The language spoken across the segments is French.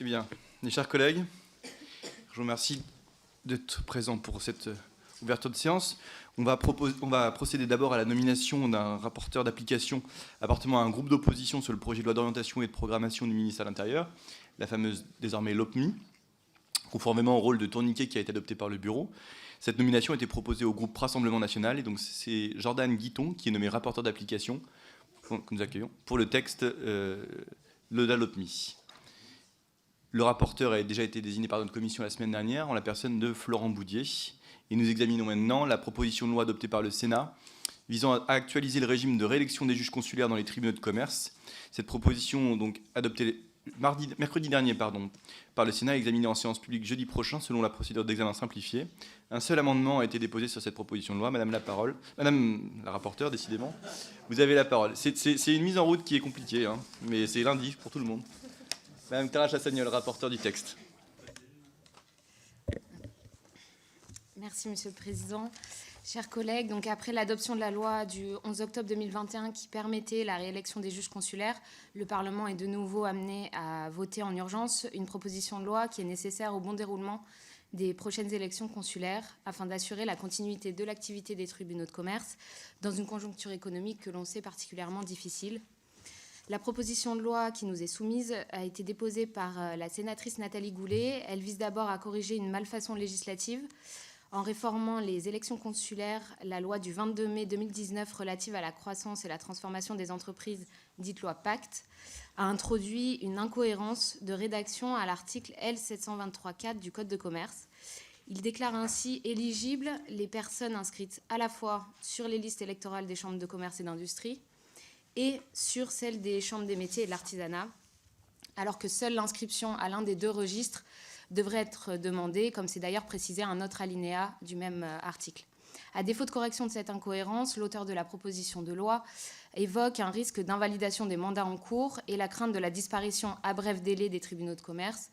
Eh bien, mes chers collègues, je vous remercie d'être présents pour cette ouverture de séance. On va procéder d'abord à la nomination d'un rapporteur d'application appartenant à un groupe d'opposition sur le projet de loi d'orientation et de programmation du ministère de l'Intérieur, la fameuse désormais LOPMI, conformément au rôle de tourniquet qui a été adopté par le bureau. Cette nomination a été proposée au groupe Rassemblement National, et donc c'est Jordan Guiton qui est nommé rapporteur d'application que nous accueillons pour le texte de la LOPMI. Le rapporteur a déjà été désigné par notre commission la semaine dernière en la personne de Florent Boudier. Et nous examinons maintenant la proposition de loi adoptée par le Sénat visant à actualiser le régime de réélection des juges consulaires dans les tribunaux de commerce. Cette proposition, donc adoptée mercredi dernier par le Sénat, est examinée en séance publique jeudi prochain selon la procédure d'examen simplifiée. Un seul amendement a été déposé sur cette proposition de loi. Madame la rapporteure, décidément, vous avez la parole. C'est une mise en route qui est compliquée, hein, mais c'est lundi pour tout le monde. Madame Clara Chassagnol, rapporteure du texte. Merci, Monsieur le Président. Chers collègues, donc après l'adoption de la loi du 11 octobre 2021 qui permettait la réélection des juges consulaires, le Parlement est de nouveau amené à voter en urgence une proposition de loi qui est nécessaire au bon déroulement des prochaines élections consulaires afin d'assurer la continuité de l'activité des tribunaux de commerce dans une conjoncture économique que l'on sait particulièrement difficile. La proposition de loi qui nous est soumise a été déposée par la sénatrice Nathalie Goulet. Elle vise d'abord à corriger une malfaçon législative en réformant les élections consulaires. La loi du 22 mai 2019 relative à la croissance et la transformation des entreprises, dite loi Pacte, a introduit une incohérence de rédaction à l'article L723-4 du Code de commerce. Il déclare ainsi éligibles les personnes inscrites à la fois sur les listes électorales des chambres de commerce et d'industrie et sur celle des chambres des métiers et de l'artisanat, alors que seule l'inscription à l'un des deux registres devrait être demandée, comme c'est d'ailleurs précisé à un autre alinéa du même article. À défaut de correction de cette incohérence, l'auteur de la proposition de loi évoque un risque d'invalidation des mandats en cours et la crainte de la disparition à bref délai des tribunaux de commerce.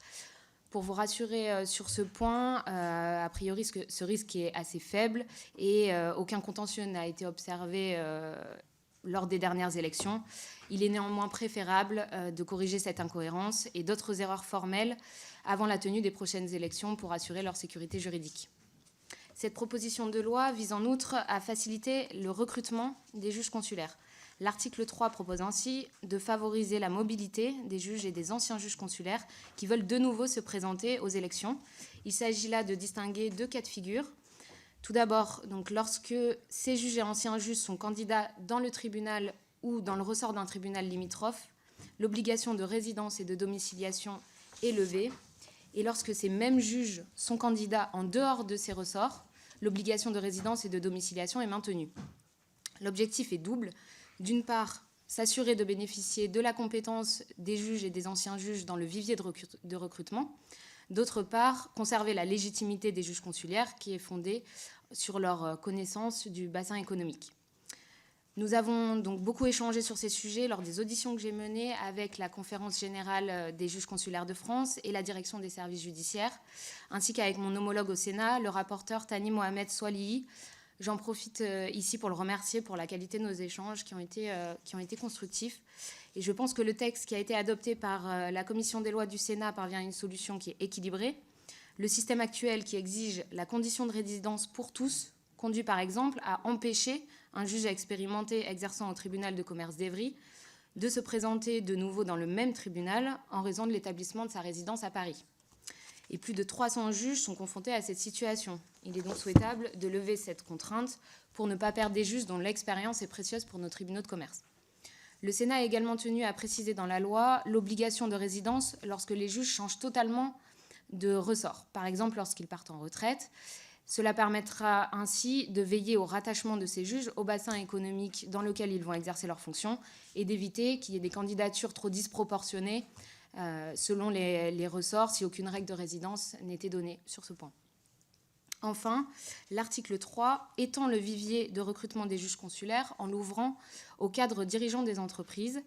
Pour vous rassurer sur ce point, a priori, ce risque est assez faible et aucun contentieux n'a été observé lors des dernières élections. Il est néanmoins préférable de corriger cette incohérence et d'autres erreurs formelles avant la tenue des prochaines élections pour assurer leur sécurité juridique. Cette proposition de loi vise en outre à faciliter le recrutement des juges consulaires. L'article 3 propose ainsi de favoriser la mobilité des juges et des anciens juges consulaires qui veulent de nouveau se présenter aux élections. Il s'agit là de distinguer deux cas de figure. Tout d'abord, donc, lorsque ces juges et anciens juges sont candidats dans le tribunal ou dans le ressort d'un tribunal limitrophe, l'obligation de résidence et de domiciliation est levée. Et lorsque ces mêmes juges sont candidats en dehors de ces ressorts, l'obligation de résidence et de domiciliation est maintenue. L'objectif est double. D'une part, s'assurer de bénéficier de la compétence des juges et des anciens juges dans le vivier de recrutement. D'autre part, conserver la légitimité des juges consulaires qui est fondée sur leur connaissance du bassin économique. Nous avons donc beaucoup échangé sur ces sujets lors des auditions que j'ai menées avec la Conférence générale des juges consulaires de France et la direction des services judiciaires, ainsi qu'avec mon homologue au Sénat, le rapporteur Thani Mohamed Soilihi. J'en profite ici pour le remercier pour la qualité de nos échanges qui ont été constructifs. Et je pense que le texte qui a été adopté par la Commission des lois du Sénat parvient à une solution qui est équilibrée. Le système actuel qui exige la condition de résidence pour tous conduit par exemple à empêcher un juge expérimenté exerçant au tribunal de commerce d'Évry de se présenter de nouveau dans le même tribunal en raison de l'établissement de sa résidence à Paris. Et plus de 300 juges sont confrontés à cette situation. Il est donc souhaitable de lever cette contrainte pour ne pas perdre des juges dont l'expérience est précieuse pour nos tribunaux de commerce. Le Sénat a également tenu à préciser dans la loi l'obligation de résidence lorsque les juges changent totalement de ressort, par exemple lorsqu'ils partent en retraite. Cela permettra ainsi de veiller au rattachement de ces juges au bassin économique dans lequel ils vont exercer leurs fonctions et d'éviter qu'il y ait des candidatures trop disproportionnées selon les ressorts si aucune règle de résidence n'était donnée sur ce point. Enfin, l'article 3 étend le vivier de recrutement des juges consulaires en l'ouvrant aux cadres dirigeants des entreprises.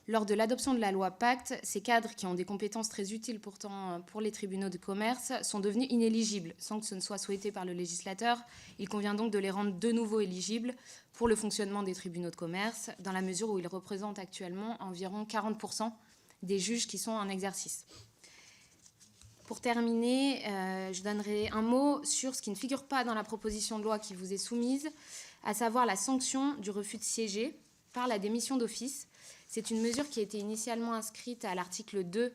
Lors de l'adoption de la loi Pacte, ces cadres qui ont des compétences très utiles pourtant pour les tribunaux de commerce sont devenus inéligibles sans que ce ne soit souhaité par le législateur. Il convient donc de les rendre de nouveau éligibles pour le fonctionnement des tribunaux de commerce dans la mesure où ils représentent actuellement environ 40% des juges qui sont en exercice. Pour terminer, je donnerai un mot sur ce qui ne figure pas dans la proposition de loi qui vous est soumise, à savoir la sanction du refus de siéger par la démission d'office. C'est une mesure qui a été initialement inscrite à l'article 2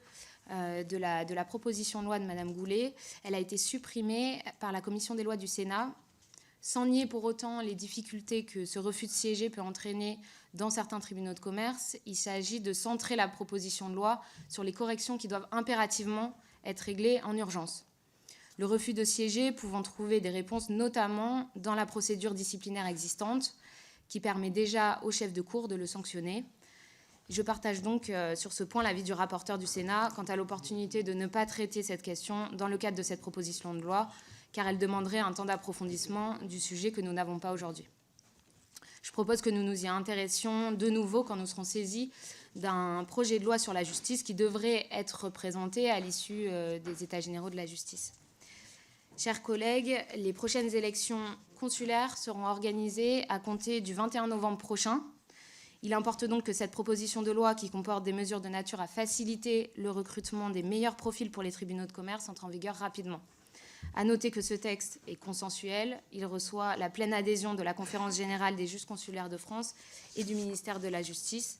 de la proposition de loi de Mme Goulet. Elle a été supprimée par la commission des lois du Sénat, sans nier pour autant les difficultés que ce refus de siéger peut entraîner dans certains tribunaux de commerce. Il s'agit de centrer la proposition de loi sur les corrections qui doivent impérativement être réglées en urgence. Le refus de siéger pouvant trouver des réponses notamment dans la procédure disciplinaire existante, qui permet déjà au chef de cour de le sanctionner. Je partage donc sur ce point l'avis du rapporteur du Sénat quant à l'opportunité de ne pas traiter cette question dans le cadre de cette proposition de loi, car elle demanderait un temps d'approfondissement du sujet que nous n'avons pas aujourd'hui. Je propose que nous nous y intéressions de nouveau quand nous serons saisis d'un projet de loi sur la justice qui devrait être présenté à l'issue des États généraux de la justice. Chers collègues, les prochaines élections consulaires seront organisées à compter du 21 novembre prochain. Il importe donc que cette proposition de loi qui comporte des mesures de nature à faciliter le recrutement des meilleurs profils pour les tribunaux de commerce entre en vigueur rapidement. À noter que ce texte est consensuel. Il reçoit la pleine adhésion de la Conférence générale des juges consulaires de France et du ministère de la Justice.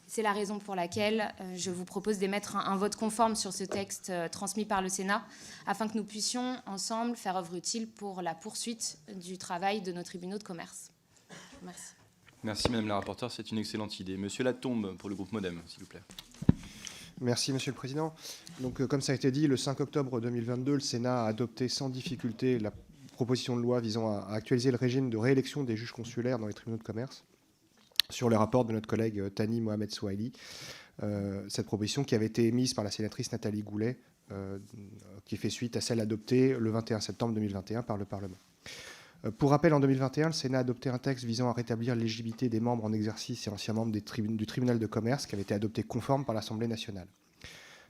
C'est la raison pour laquelle je vous propose d'émettre un vote conforme sur ce texte transmis par le Sénat, afin que nous puissions ensemble faire œuvre utile pour la poursuite du travail de nos tribunaux de commerce. Merci. Merci Madame la rapporteure, c'est une excellente idée. Monsieur Latombe pour le groupe Modem, s'il vous plaît. Merci Monsieur le Président. Donc, comme ça a été dit, le 5 octobre 2022, le Sénat a adopté sans difficulté la proposition de loi visant à actualiser le régime de réélection des juges consulaires dans les tribunaux de commerce sur le rapport de notre collègue Thani Mohamed Sohaili. Cette proposition qui avait été émise par la sénatrice Nathalie Goulet, qui fait suite à celle adoptée le 21 septembre 2021 par le Parlement. Pour rappel, en 2021, le Sénat a adopté un texte visant à rétablir l'éligibilité des membres en exercice et anciens membres du tribunal de commerce qui avait été adopté conforme par l'Assemblée nationale.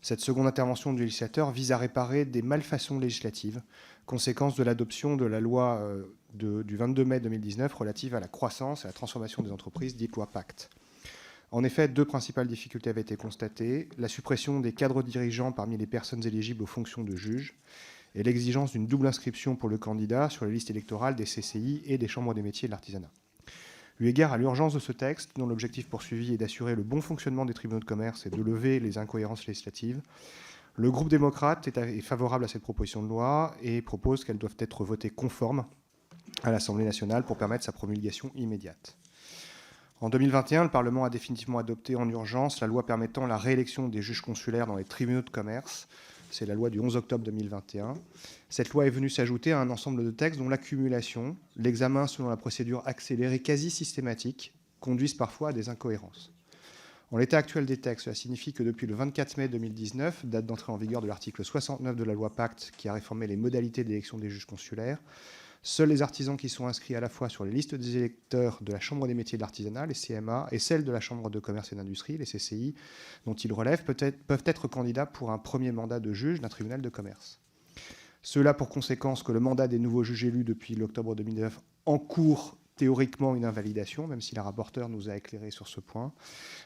Cette seconde intervention du législateur vise à réparer des malfaçons législatives, conséquence de l'adoption de la loi du 22 mai 2019 relative à la croissance et à la transformation des entreprises, dite loi Pacte. En effet, deux principales difficultés avaient été constatées: la suppression des cadres dirigeants parmi les personnes éligibles aux fonctions de juge et l'exigence d'une double inscription pour le candidat sur les listes électorales des CCI et des chambres des métiers de l'artisanat. Eu égard à l'urgence de ce texte, dont l'objectif poursuivi est d'assurer le bon fonctionnement des tribunaux de commerce et de lever les incohérences législatives, le groupe démocrate est favorable à cette proposition de loi et propose qu'elle doive être votée conforme à l'Assemblée nationale pour permettre sa promulgation immédiate. En 2021, le Parlement a définitivement adopté en urgence la loi permettant la réélection des juges consulaires dans les tribunaux de commerce. C'est la loi du 11 octobre 2021. Cette loi est venue s'ajouter à un ensemble de textes dont l'accumulation, l'examen selon la procédure accélérée quasi systématique, conduisent parfois à des incohérences. En l'état actuel des textes, cela signifie que depuis le 24 mai 2019, date d'entrée en vigueur de l'article 69 de la loi Pacte qui a réformé les modalités d'élection des juges consulaires, seuls les artisans qui sont inscrits à la fois sur les listes des électeurs de la Chambre des métiers de l'artisanat, les CMA, et celles de la Chambre de commerce et d'industrie, les CCI, dont ils relèvent, peuvent être candidats pour un premier mandat de juge d'un tribunal de commerce. Cela a pour conséquence que le mandat des nouveaux juges élus depuis l'octobre 2009 encourt théoriquement une invalidation, même si la rapporteure nous a éclairé sur ce point,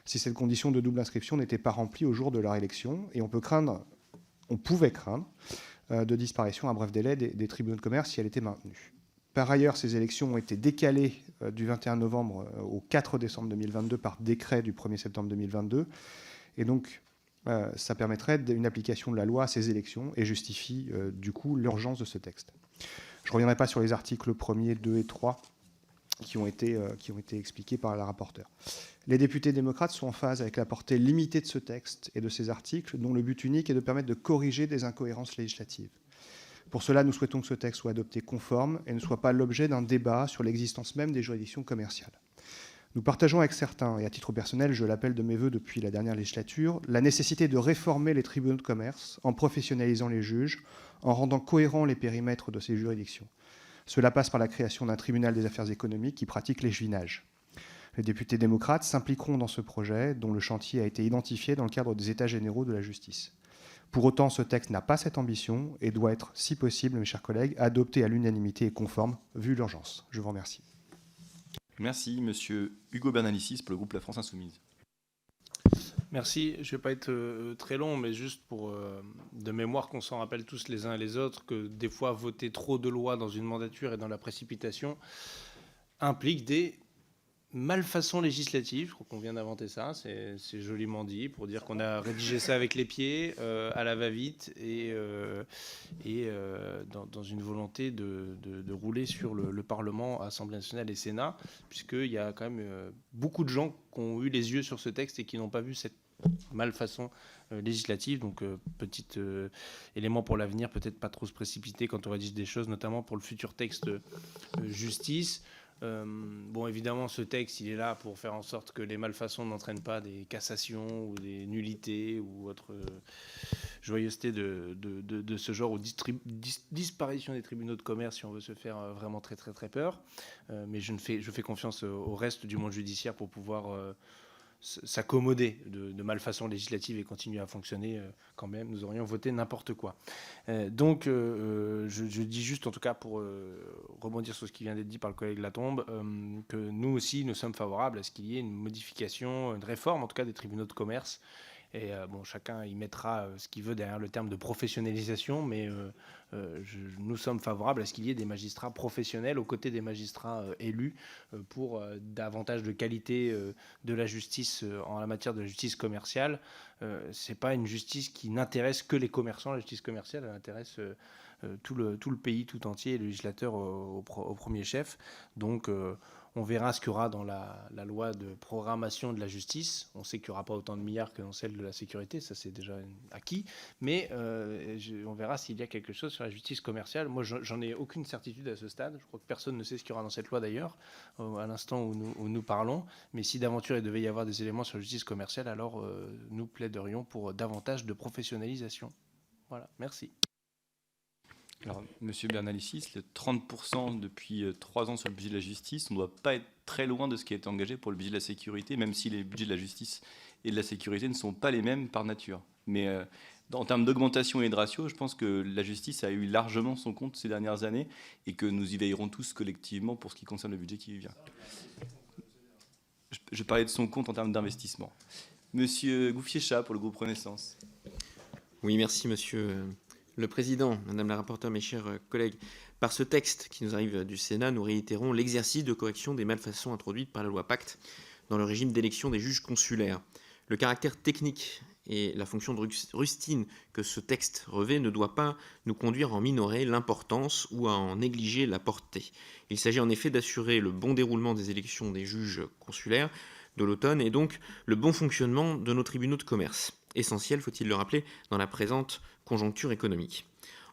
si cette condition de double inscription n'était pas remplie au jour de leur élection, et on pouvait craindre de disparition à bref délai des tribunaux de commerce si elle était maintenue. Par ailleurs, ces élections ont été décalées du 21 novembre au 4 décembre 2022 par décret du 1er septembre 2022, et donc ça permettrait une application de la loi à ces élections et justifie du coup l'urgence de ce texte. Je ne reviendrai pas sur les articles 1er, 2 et 3 qui ont été expliqués par la rapporteure. Les députés démocrates sont en phase avec la portée limitée de ce texte et de ces articles, dont le but unique est de permettre de corriger des incohérences législatives. Pour cela, nous souhaitons que ce texte soit adopté conforme et ne soit pas l'objet d'un débat sur l'existence même des juridictions commerciales. Nous partageons avec certains, et à titre personnel, je l'appelle de mes vœux depuis la dernière législature, la nécessité de réformer les tribunaux de commerce en professionnalisant les juges, en rendant cohérents les périmètres de ces juridictions. Cela passe par la création d'un tribunal des affaires économiques qui pratique l'échevinage. Les députés démocrates s'impliqueront dans ce projet, dont le chantier a été identifié dans le cadre des États généraux de la justice. Pour autant, ce texte n'a pas cette ambition et doit être, si possible, mes chers collègues, adopté à l'unanimité et conforme, vu l'urgence. Je vous remercie. Merci, monsieur Hugo Bernalicis pour le groupe La France Insoumise. Merci. Je ne vais pas être très long, mais juste pour de mémoire qu'on s'en rappelle tous les uns et les autres, que des fois voter trop de lois dans une mandature et dans la précipitation implique des malfaçons législatives. Je crois qu'on vient d'inventer ça, c'est joliment dit, pour dire qu'on a rédigé ça avec les pieds, à la va-vite, et dans une volonté de rouler sur le Parlement, Assemblée nationale et Sénat, puisqu'il y a quand même beaucoup de gens qui ont eu les yeux sur ce texte et qui n'ont pas vu cette malfaçon législative. Donc petit élément pour l'avenir, peut-être pas trop se précipiter quand on rédige des choses, notamment pour le futur texte justice. Bon, évidemment, ce texte, il est là pour faire en sorte que les malfaçons n'entraînent pas des cassations ou des nullités ou autre joyeuseté de ce genre, ou disparition des tribunaux de commerce, si on veut se faire vraiment très, très, très peur. Mais je fais confiance au reste du monde judiciaire pour pouvoir s'accommoder de malfaçon législative et continuer à fonctionner quand même. Nous aurions voté n'importe quoi. Donc, je dis juste, en tout cas, pour rebondir sur ce qui vient d'être dit par le collègue Latombe, que nous aussi, nous sommes favorables à ce qu'il y ait une modification, une réforme, en tout cas, des tribunaux de commerce. Et bon, chacun y mettra ce qu'il veut derrière le terme de professionnalisation, mais nous sommes favorables à ce qu'il y ait des magistrats professionnels aux côtés des magistrats élus pour davantage de qualité de la justice en la matière de la justice commerciale. C'est pas une justice qui n'intéresse que les commerçants. La justice commerciale, elle intéresse tout le pays tout entier, et le législateur au premier chef. Donc on verra ce qu'il y aura dans la loi de programmation de la justice. On sait qu'il n'y aura pas autant de milliards que dans celle de la sécurité, ça c'est déjà acquis. Mais on verra s'il y a quelque chose sur la justice commerciale. Moi, j'en ai aucune certitude à ce stade. Je crois que personne ne sait ce qu'il y aura dans cette loi d'ailleurs, à l'instant où nous parlons. Mais si d'aventure il devait y avoir des éléments sur la justice commerciale, alors nous plaiderions pour davantage de professionnalisation. Voilà, merci. Alors, Monsieur Bernalicis, le 30% depuis 3 ans sur le budget de la justice, on ne doit pas être très loin de ce qui a été engagé pour le budget de la sécurité, même si les budgets de la justice et de la sécurité ne sont pas les mêmes par nature. Mais en termes d'augmentation et de ratio, je pense que la justice a eu largement son compte ces dernières années et que nous y veillerons tous collectivement pour ce qui concerne le budget qui vient. Je parlais de son compte en termes d'investissement. Monsieur Gouffier-Cha pour le groupe Renaissance. Oui, merci Monsieur le Président, Madame la rapporteure, mes chers collègues. Par ce texte qui nous arrive du Sénat, nous réitérons l'exercice de correction des malfaçons introduites par la loi Pacte dans le régime d'élection des juges consulaires. Le caractère technique et la fonction de rustine que ce texte revêt ne doit pas nous conduire à en minorer l'importance ou à en négliger la portée. Il s'agit en effet d'assurer le bon déroulement des élections des juges consulaires de l'automne et donc le bon fonctionnement de nos tribunaux de commerce. Essentiel, faut-il le rappeler, dans la présente conjoncture économique.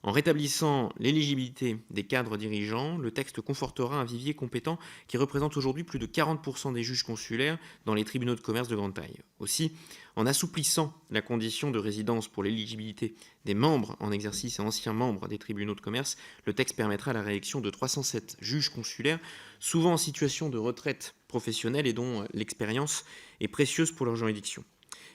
En rétablissant l'éligibilité des cadres dirigeants, le texte confortera un vivier compétent qui représente aujourd'hui plus de 40% des juges consulaires dans les tribunaux de commerce de grande taille. Aussi, en assouplissant la condition de résidence pour l'éligibilité des membres en exercice et anciens membres des tribunaux de commerce, le texte permettra la réélection de 307 juges consulaires, souvent en situation de retraite professionnelle et dont l'expérience est précieuse pour leur juridiction.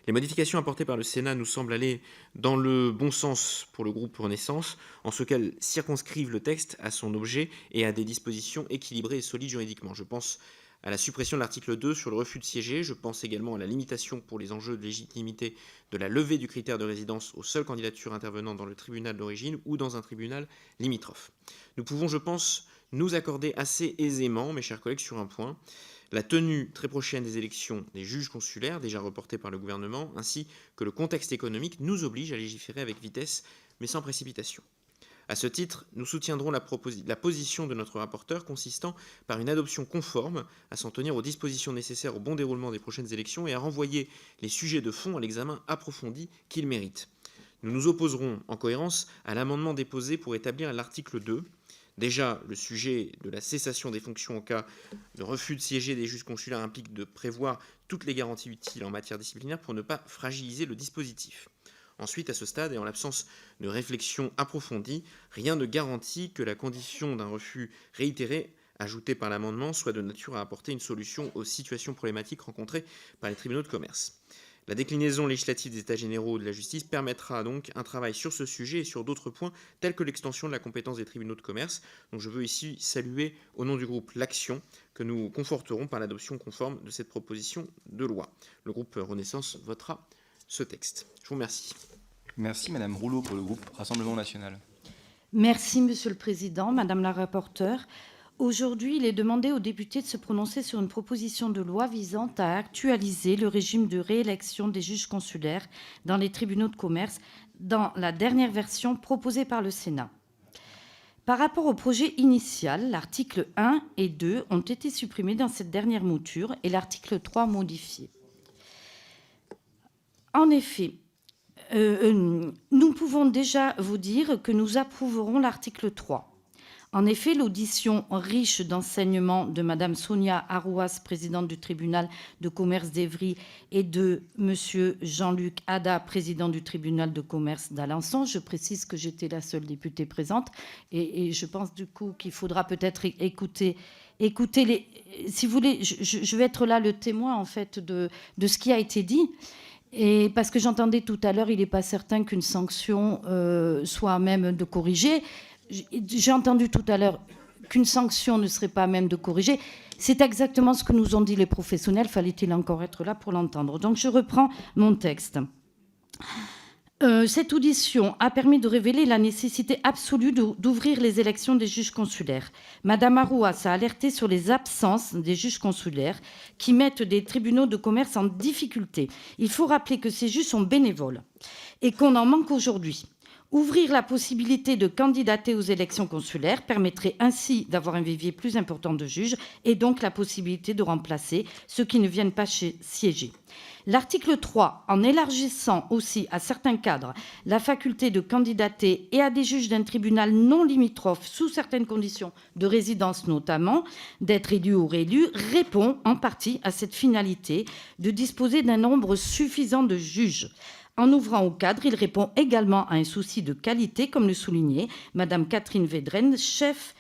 Les modifications apportées par le Sénat nous semblent aller dans le bon sens pour le groupe Renaissance, en ce qu'elles circonscrivent le texte à son objet et à des dispositions équilibrées et solides juridiquement. Je pense à la suppression de l'article 2 sur le refus de siéger. Je pense également à la limitation pour les enjeux de légitimité de la levée du critère de résidence aux seules candidatures intervenant dans le tribunal d'origine ou dans un tribunal limitrophe. Nous pouvons, je pense, nous accorder assez aisément, mes chers collègues, sur un point: la tenue très prochaine des élections des juges consulaires, déjà reportées par le gouvernement, ainsi que le contexte économique nous oblige à légiférer avec vitesse, mais sans précipitation. À ce titre, nous soutiendrons la position de notre rapporteur consistant par une adoption conforme, à s'en tenir aux dispositions nécessaires au bon déroulement des prochaines élections et à renvoyer les sujets de fond à l'examen approfondi qu'ils méritent. Nous nous opposerons en cohérence à l'amendement déposé pour établir l'article 2. Déjà, le sujet de la cessation des fonctions en cas de refus de siéger des juges consulaires implique de prévoir toutes les garanties utiles en matière disciplinaire pour ne pas fragiliser le dispositif. Ensuite, à ce stade, et en l'absence de réflexion approfondie, rien ne garantit que la condition d'un refus réitéré ajoutée par l'amendement soit de nature à apporter une solution aux situations problématiques rencontrées par les tribunaux de commerce. La déclinaison législative des États généraux de la justice permettra donc un travail sur ce sujet et sur d'autres points, tels que l'extension de la compétence des tribunaux de commerce. Donc je veux ici saluer, au nom du groupe l'Action, que nous conforterons par l'adoption conforme de cette proposition de loi. Le groupe Renaissance votera ce texte. Je vous remercie. Merci Madame Rouleau pour le groupe Rassemblement National. Merci Monsieur le Président, Madame la rapporteure. Aujourd'hui, il est demandé aux députés de se prononcer sur une proposition de loi visant à actualiser le régime de réélection des juges consulaires dans les tribunaux de commerce dans la dernière version proposée par le Sénat. Par rapport au projet initial, l'article 1 et 2 ont été supprimés dans cette dernière mouture et l'article 3 modifié. En effet, nous pouvons déjà vous dire que nous approuverons l'article 3. En effet, l'audition riche d'enseignements de Madame Sonia Arouas, présidente du tribunal de commerce d'Évry, et de Monsieur Jean-Luc Ada, président du tribunal de commerce d'Alençon. Je précise que j'étais la seule députée présente et je pense du coup qu'il faudra peut-être écouter les... Si vous voulez, je vais être là le témoin en fait de ce qui a été dit. Et parce que j'entendais tout à l'heure, il n'est pas certain qu'une sanction soit à même de corriger. J'ai entendu tout à l'heure qu'une sanction ne serait pas à même de corriger. C'est exactement ce que nous ont dit les professionnels. Fallait-il encore être là pour l'entendre? Donc je reprends mon texte. Cette audition a permis de révéler la nécessité absolue d'ouvrir les élections des juges consulaires. Madame Arouas a alerté sur les absences des juges consulaires qui mettent des tribunaux de commerce en difficulté. Il faut rappeler que ces juges sont bénévoles et qu'on en manque aujourd'hui. Ouvrir la possibilité de candidater aux élections consulaires permettrait ainsi d'avoir un vivier plus important de juges et donc la possibilité de remplacer ceux qui ne viennent pas siéger. L'article 3, en élargissant aussi à certains cadres la faculté de candidater et à des juges d'un tribunal non limitrophe, sous certaines conditions de résidence notamment, d'être élus ou réélus, répond en partie à cette finalité de disposer d'un nombre suffisant de juges. En ouvrant au cadre, il répond également à un souci de qualité, comme le soulignait Madame Catherine Védrenne, chef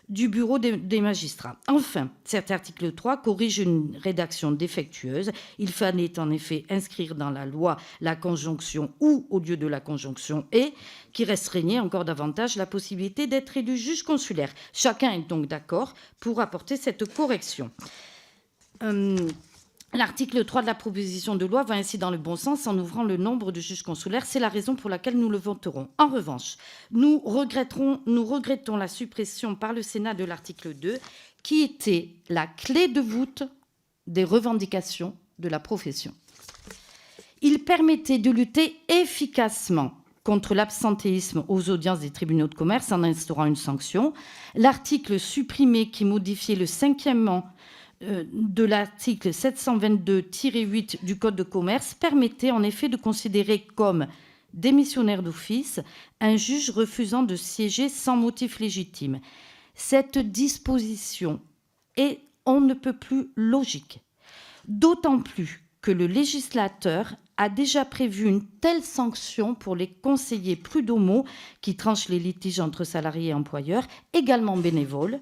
du bureau des magistrats. Enfin, cet article 3 corrige une rédaction défectueuse. Il fallait en effet inscrire dans la loi la conjonction ou au lieu de la conjonction et qui restreignait encore davantage la possibilité d'être élu juge consulaire. Chacun est donc d'accord pour apporter cette correction. L'article 3 de la proposition de loi va ainsi dans le bon sens en ouvrant le nombre de juges consulaires. C'est la raison pour laquelle nous le voterons. En revanche, nous regrettons la suppression par le Sénat de l'article 2 qui était la clé de voûte des revendications de la profession. Il permettait de lutter efficacement contre l'absentéisme aux audiences des tribunaux de commerce en instaurant une sanction. L'article supprimé qui modifiait le 5e de l'article 722-8 du Code de commerce permettait en effet de considérer comme démissionnaire d'office un juge refusant de siéger sans motif légitime. Cette disposition est on ne peut plus logique, d'autant plus que le législateur a déjà prévu une telle sanction pour les conseillers prud'homaux qui tranchent les litiges entre salariés et employeurs, également bénévoles,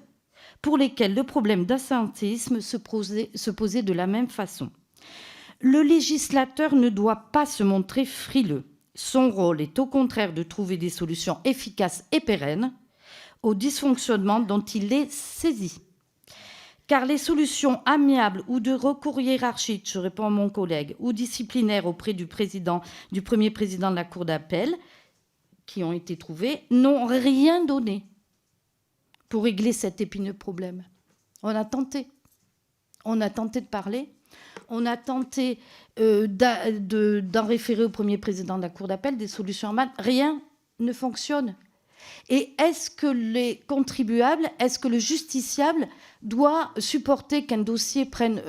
pour lesquels le problème d'absentéisme se posait de la même façon. Le législateur ne doit pas se montrer frileux. Son rôle est au contraire de trouver des solutions efficaces et pérennes au dysfonctionnement dont il est saisi. Car les solutions amiables ou de recours hiérarchique, je réponds à mon collègue, ou disciplinaires auprès du premier président de la Cour d'appel, qui ont été trouvées, n'ont rien donné pour régler cet épineux problème. On a tenté de parler, on a tenté d'en référer au premier président de la Cour d'appel, des solutions en main, rien ne fonctionne. Et est-ce que les contribuables, est-ce que le justiciable doit supporter qu'un dossier prenne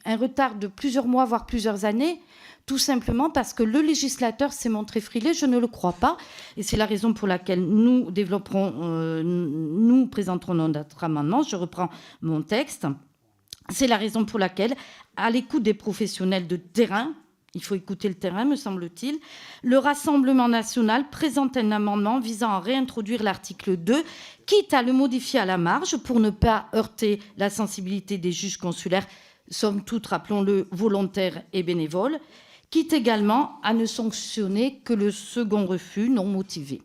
un retard de plusieurs mois, voire plusieurs années, tout simplement parce que le législateur s'est montré frileux? Je ne le crois pas. Et c'est la raison pour laquelle nous présenterons notre amendement. Je reprends mon texte. C'est la raison pour laquelle, à l'écoute des professionnels de terrain, il faut écouter le terrain, me semble-t-il, le Rassemblement national présente un amendement visant à réintroduire l'article 2, quitte à le modifier à la marge pour ne pas heurter la sensibilité des juges consulaires, somme toute, rappelons-le, volontaires et bénévoles, quitte également à ne sanctionner que le second refus non motivé.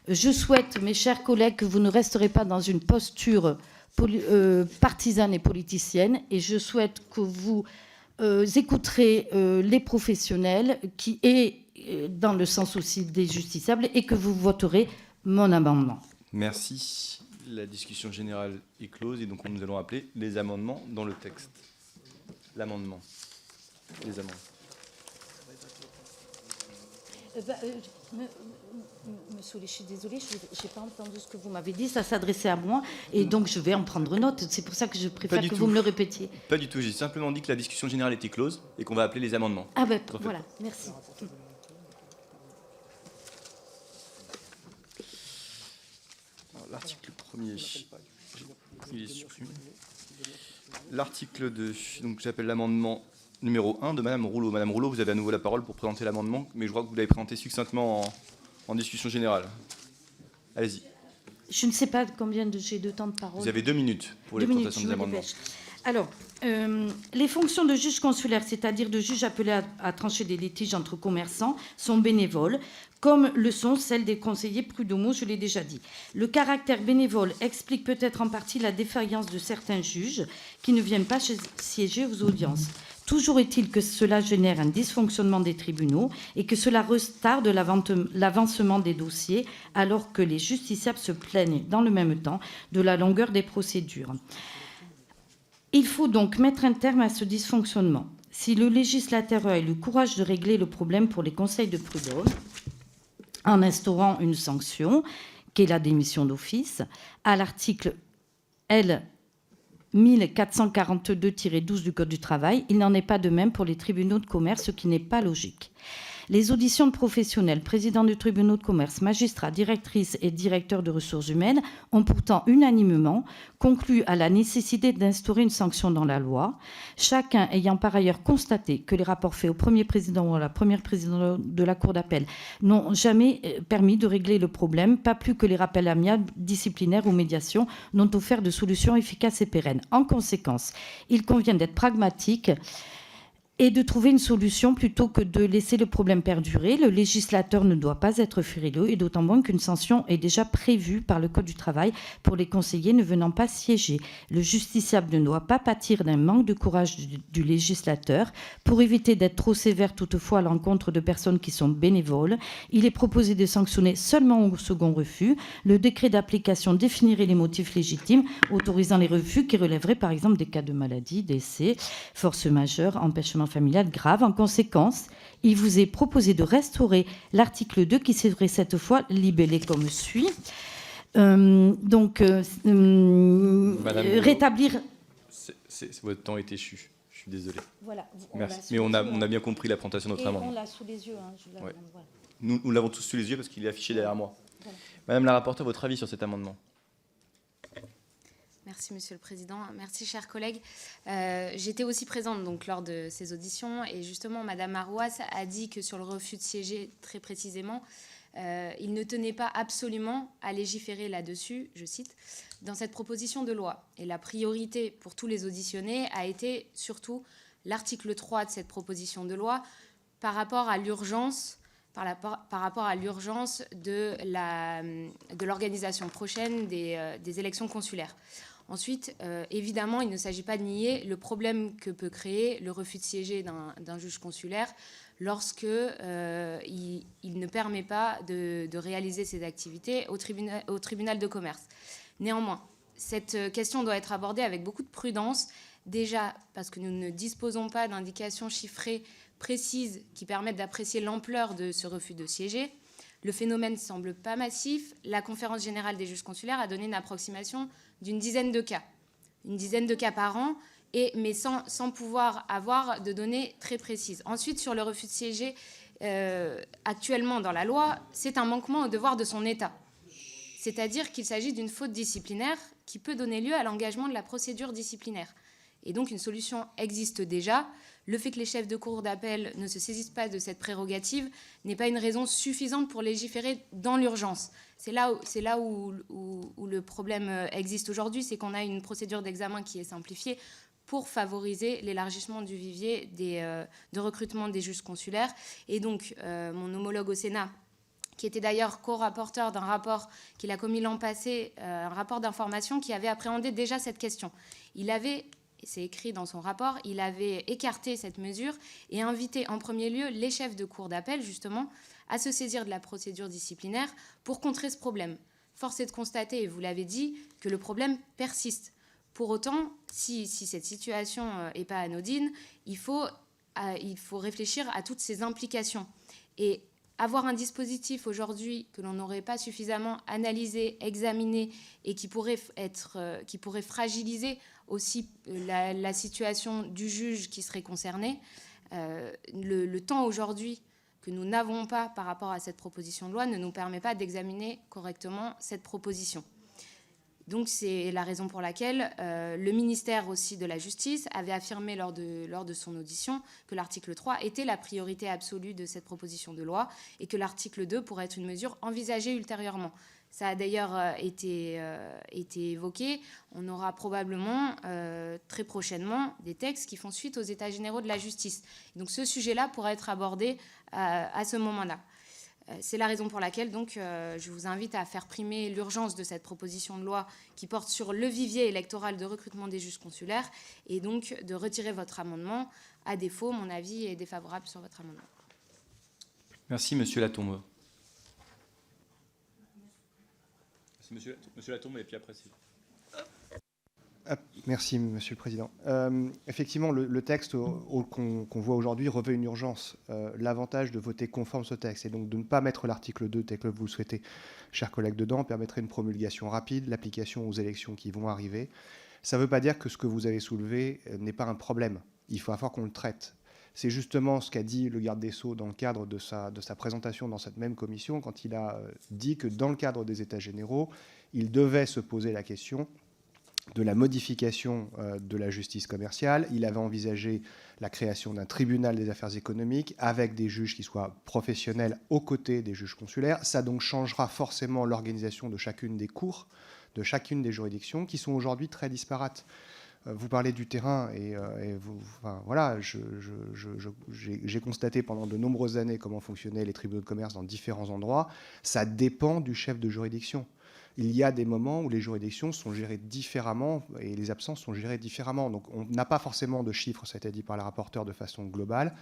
Je souhaite, mes chers collègues, que vous ne resterez pas dans une posture partisane et politicienne, et je souhaite que vous écouterez les professionnels qui est dans le sens aussi des justiciables et que vous voterez mon amendement. Merci. La discussion générale est close et donc nous allons appeler les amendements dans le texte. L'amendement. Les amendements. Monsieur, je suis désolée, je n'ai pas entendu ce que vous m'avez dit, ça s'adressait à moi, et donc je vais en prendre note. C'est pour ça que je préfère que vous me le répétiez. Pas du tout, j'ai simplement dit que la discussion générale était close et qu'on va appeler les amendements. Ah ben voilà, merci. L'article 1er, il est supprimé. L'article 2, donc j'appelle l'amendement numéro 1 de Madame Rouleau. Madame Rouleau, vous avez à nouveau la parole pour présenter l'amendement, mais je crois que vous l'avez présenté succinctement en discussion générale. Allez-y. Je ne sais pas combien j'ai de temps de parole. Vous avez 2 minutes pour les présentations des amendements. Alors, les fonctions de juge consulaire, c'est-à-dire de juge appelé à trancher des litiges entre commerçants, sont bénévoles, comme le sont celles des conseillers prud'homaux, je l'ai déjà dit. Le caractère bénévole explique peut-être en partie la défaillance de certains juges qui ne viennent pas siéger aux audiences. Toujours est-il que cela génère un dysfonctionnement des tribunaux et que cela retarde l'avancement des dossiers alors que les justiciables se plaignent dans le même temps de la longueur des procédures. Il faut donc mettre un terme à ce dysfonctionnement. Si le législateur a eu le courage de régler le problème pour les conseils de prud'homme, en instaurant une sanction, qui est la démission d'office, à l'article L. 1442-12 du Code du travail, il n'en est pas de même pour les tribunaux de commerce, ce qui n'est pas logique. Les auditions de professionnels, présidents de tribunaux de commerce, magistrats, directrices et directeurs de ressources humaines ont pourtant unanimement conclu à la nécessité d'instaurer une sanction dans la loi, chacun ayant par ailleurs constaté que les rapports faits au premier président ou à la première présidente de la Cour d'appel n'ont jamais permis de régler le problème, pas plus que les rappels amiables, disciplinaires ou médiations n'ont offert de solutions efficaces et pérennes. En conséquence, il convient d'être pragmatique et de trouver une solution plutôt que de laisser le problème perdurer. Le législateur ne doit pas être frileux, et d'autant moins qu'une sanction est déjà prévue par le Code du travail pour les conseillers ne venant pas siéger. Le justiciable ne doit pas pâtir d'un manque de courage du législateur. Pour éviter d'être trop sévère toutefois à l'encontre de personnes qui sont bénévoles, il est proposé de sanctionner seulement au second refus. Le décret d'application définirait les motifs légitimes autorisant les refus qui relèveraient par exemple des cas de maladie, décès, force majeure, empêchement familiale grave. En conséquence, il vous est proposé de restaurer l'article 2 qui serait cette fois libellé comme suit. Rétablir... Votre temps est échu. Je suis désolé. Voilà, merci. Mais on a bien compris la présentation de notre amendement. On l'a sous les yeux. Ouais. Nous l'avons tous sous les yeux parce qu'il est affiché derrière moi. Voilà. Madame la rapporteure, votre avis sur cet amendement ? Merci, Monsieur le Président. Merci, chers collègues. J'étais aussi présente donc, lors de ces auditions et justement, Madame Marouas a dit que sur le refus de siéger, très précisément, il ne tenait pas absolument à légiférer là-dessus, je cite, dans cette proposition de loi. Et la priorité pour tous les auditionnés a été surtout l'article 3 de cette proposition de loi par rapport à l'urgence de l'organisation prochaine des élections consulaires. Ensuite, évidemment, il ne s'agit pas de nier le problème que peut créer le refus de siéger d'un juge consulaire lorsque il ne permet pas de réaliser ses activités au tribunal de commerce. Néanmoins, cette question doit être abordée avec beaucoup de prudence, déjà parce que nous ne disposons pas d'indications chiffrées précises qui permettent d'apprécier l'ampleur de ce refus de siéger. Le phénomène ne semble pas massif. La Conférence générale des juges consulaires a donné une approximation d'une dizaine de cas. Une dizaine de cas par an, mais sans pouvoir avoir de données très précises. Ensuite, sur le refus de siéger, actuellement dans la loi, c'est un manquement au devoir de son État. C'est-à-dire qu'il s'agit d'une faute disciplinaire qui peut donner lieu à l'engagement de la procédure disciplinaire. Et donc, une solution existe déjà. Le fait que les chefs de cour d'appel ne se saisissent pas de cette prérogative n'est pas une raison suffisante pour légiférer dans l'urgence. C'est là où le problème existe aujourd'hui, c'est qu'on a une procédure d'examen qui est simplifiée pour favoriser l'élargissement du vivier de recrutement des juges consulaires. Et donc, mon homologue au Sénat, qui était d'ailleurs co-rapporteur d'un rapport qu'il a commis l'an passé, un rapport d'information qui avait appréhendé déjà cette question. Il avait, c'est écrit dans son rapport, il avait écarté cette mesure et invité en premier lieu les chefs de cour d'appel, justement, à se saisir de la procédure disciplinaire pour contrer ce problème. Force est de constater, et vous l'avez dit, que le problème persiste. Pour autant, si cette situation n'est pas anodine, il faut réfléchir à toutes ces implications. Et avoir un dispositif aujourd'hui que l'on n'aurait pas suffisamment analysé, examiné et qui pourrait fragiliser aussi la situation du juge qui serait concerné, le temps aujourd'hui que nous n'avons pas par rapport à cette proposition de loi ne nous permet pas d'examiner correctement cette proposition. Donc c'est la raison pour laquelle le ministère aussi de la Justice avait affirmé lors de son audition que l'article 3 était la priorité absolue de cette proposition de loi et que l'article 2 pourrait être une mesure envisagée ultérieurement. Ça a d'ailleurs été évoqué. On aura probablement très prochainement des textes qui font suite aux États généraux de la justice. Donc ce sujet-là pourra être abordé à ce moment-là. C'est la raison pour laquelle donc, je vous invite à faire primer l'urgence de cette proposition de loi qui porte sur le vivier électoral de recrutement des juges consulaires et donc de retirer votre amendement. À défaut, mon avis est défavorable sur votre amendement. Merci, Monsieur Latombe. Monsieur Latombe, et puis après, c'est... Merci, Monsieur le Président. Effectivement, le texte qu'on voit aujourd'hui revêt une urgence. L'avantage de voter conforme ce texte et donc de ne pas mettre l'article 2 tel que vous le souhaitez, chers collègues, dedans, permettrait une promulgation rapide, l'application aux élections qui vont arriver. Ça ne veut pas dire que ce que vous avez soulevé n'est pas un problème. Il faut avoir qu'on le traite. C'est justement ce qu'a dit le garde des Sceaux dans le cadre de sa présentation dans cette même commission, quand il a dit que dans le cadre des États généraux, il devait se poser la question de la modification de la justice commerciale. Il avait envisagé la création d'un tribunal des affaires économiques avec des juges qui soient professionnels aux côtés des juges consulaires. Ça donc changera forcément l'organisation de chacune des cours, de chacune des juridictions qui sont aujourd'hui très disparates. Vous parlez du terrain et voilà, j'ai constaté pendant de nombreuses années comment fonctionnaient les tribunaux de commerce dans différents endroits. Ça dépend du chef de juridiction. Il y a des moments où les juridictions sont gérées différemment et les absences sont gérées différemment. Donc on n'a pas forcément de chiffres, ça a été dit par la rapporteure de façon globale.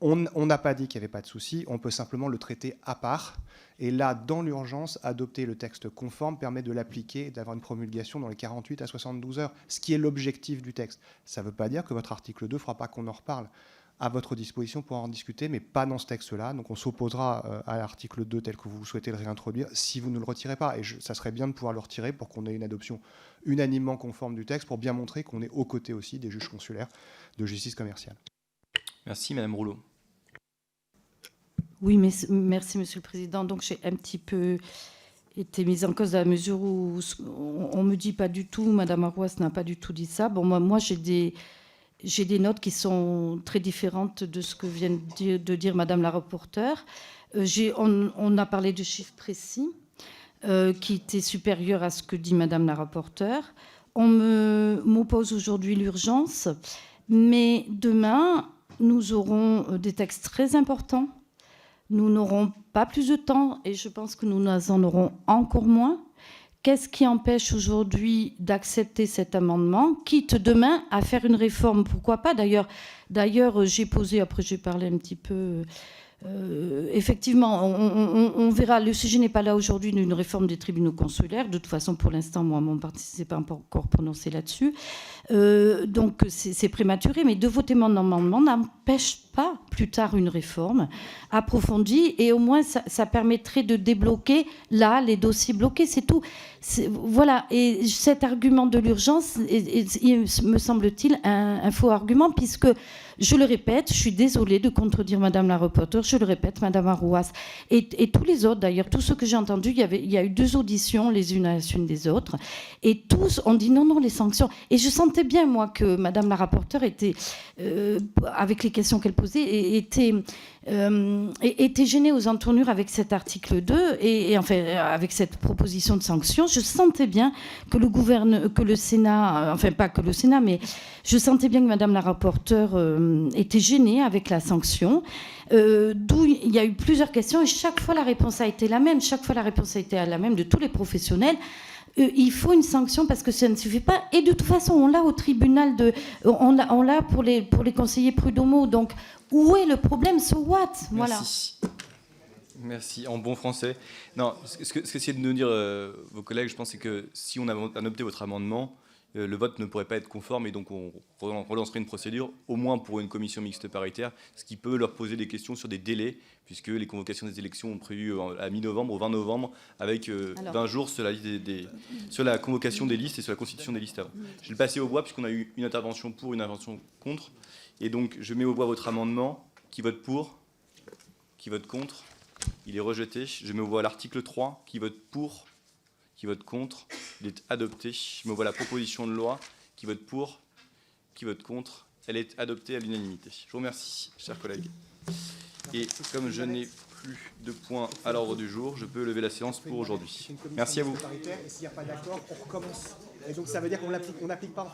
On n'a pas dit qu'il n'y avait pas de souci, on peut simplement le traiter à part. Et là, dans l'urgence, adopter le texte conforme permet de l'appliquer et d'avoir une promulgation dans les 48 à 72 heures, ce qui est l'objectif du texte. Ça ne veut pas dire que votre article 2 ne fera pas qu'on en reparle. À votre disposition pour en discuter, mais pas dans ce texte-là. Donc on s'opposera à l'article 2 tel que vous souhaitez le réintroduire si vous ne le retirez pas. Et ça serait bien de pouvoir le retirer pour qu'on ait une adoption unanimement conforme du texte, pour bien montrer qu'on est aux côtés aussi des juges consulaires de justice commerciale. Merci, Madame Rouleau. Oui, mais merci, Monsieur le Président. Donc j'ai un petit peu été mise en cause à la mesure où on ne me dit pas du tout, Madame Arouas n'a pas du tout dit ça. Bon, moi j'ai des notes qui sont très différentes de ce que vient de dire Madame la rapporteure. On a parlé de chiffres précis qui étaient supérieurs à ce que dit Madame la rapporteure. On m'oppose aujourd'hui l'urgence, mais demain, nous aurons des textes très importants. Nous n'aurons pas plus de temps et je pense que nous en aurons encore moins. Qu'est-ce qui empêche aujourd'hui d'accepter cet amendement, quitte demain à faire une réforme? Pourquoi pas? D'ailleurs, j'ai posé, après j'ai parlé un petit peu... effectivement, on verra. Le sujet n'est pas là aujourd'hui d'une réforme des tribunaux consulaires. De toute façon, pour l'instant, moi, mon parti ne s'est pas encore prononcé là-dessus. Donc, c'est prématuré. Mais de voter mon amendement n'empêche pas plus tard une réforme approfondie. Et au moins, ça permettrait de débloquer, là, les dossiers bloqués. C'est tout. Voilà. Et cet argument de l'urgence est, me semble-t-il, un faux argument, puisque... Je le répète, je suis désolée de contredire Madame la rapporteure, je le répète, Madame Arouas, et tous les autres, d'ailleurs, tous ceux que j'ai entendus, il y a eu 2 auditions, les unes à la suite des autres, et tous ont dit non, les sanctions. Et je sentais bien, moi, que Madame la rapporteure était, avec les questions qu'elle posait, proposé était gêné aux entournures avec cet article 2 et enfin avec cette proposition de sanction. Je sentais bien que le Sénat, enfin pas que le Sénat, mais je sentais bien que Madame la rapporteure était gênée avec la sanction. D'où il y a eu plusieurs questions et chaque fois la réponse a été la même. Chaque fois la réponse a été la même de tous les professionnels. Il faut une sanction parce que ça ne suffit pas. Et de toute façon, on l'a au tribunal, on l'a pour les conseillers prud'homaux. Donc, où est le problème? So what? Voilà. Merci. Merci, en bon français. Non, ce qu'essaient de nous dire vos collègues, je pense, c'est que si on a adopté votre amendement, le vote ne pourrait pas être conforme et donc on relancerait une procédure, au moins pour une commission mixte paritaire, ce qui peut leur poser des questions sur des délais, puisque les convocations des élections ont prévu à mi-novembre, au 20 novembre, avec 20 jours sur la convocation des listes et sur la constitution des listes avant. Je vais le passer au voix, puisqu'on a eu une intervention pour, une intervention contre. Et donc, je mets au voix votre amendement. Qui vote pour? Qui vote contre? Il est rejeté. Je mets au voix l'article 3. Qui vote pour? Qui vote contre? Il est adopté. Je me vois la proposition de loi. Qui vote pour? Qui vote contre? Elle est adoptée à l'unanimité. Je vous remercie, chers collègues. Et comme je n'ai plus de points à l'ordre du jour, je peux lever la séance pour aujourd'hui. Merci à vous. Et s'il n'y a pas d'accord, on recommence. Et donc ça veut dire qu'on n'applique pas.